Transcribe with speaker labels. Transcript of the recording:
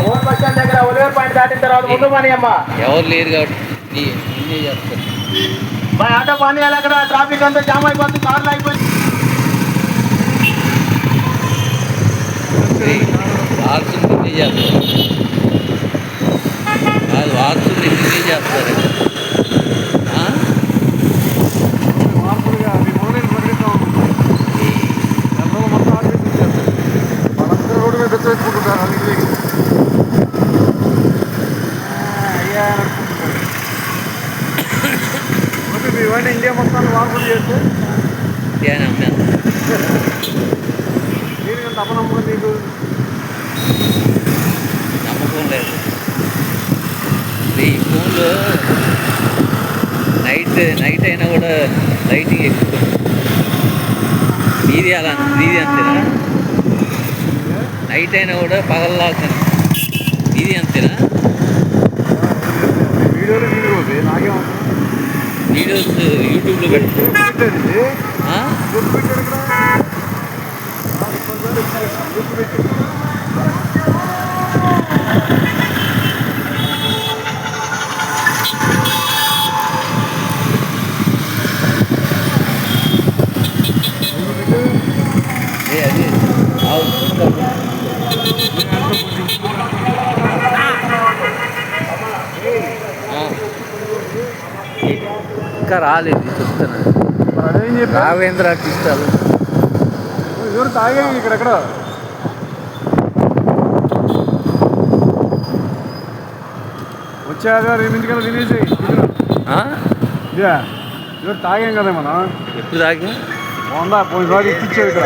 Speaker 1: Own bus stand దగ్గర ఒలివేర్ point దాటిన తర్వాత ముందు పని అమ్మా.
Speaker 2: ఎవరు లేరు కాబట్టి నేనే చేస్తాను.
Speaker 1: మా ఆటో పని అక్కడ ట్రాఫిక్ అంతా జామ్ అయిపోతుంది, కార్లు అయిపోయింది.
Speaker 2: వారసులు నేనే చేస్తాను. కాదు, వారసులు నేనే చేస్తారు.
Speaker 1: ఇవన్నీ ఇండియా మొత్తాన్ని వార్పులు చేస్తే దీనికంత అపనమ్మకం నీకు
Speaker 2: నమ్మకం లేదు. ఈ ఫోన్లో నైట్ అయినా కూడా లైటింగ్ ఎక్కువ. నీది అంతేనా? నైట్ అయినా కూడా పగల్లాగా నీది అంతేనా? వీడియోస్ యూట్యూబ్లో పెట్టండి. ఇంకా రాలేదు, చెప్తాను. రావేంద్ర ఇష్టాలు
Speaker 1: ఎవరు తాగే ఇక్కడెక్కడ వచ్చాక 2 తినేసి ఎవరు తాగాం కదా మనం.
Speaker 2: ఎప్పుడు తాగా?
Speaker 1: పోయినసారి ఇచ్చావు ఇక్కడ.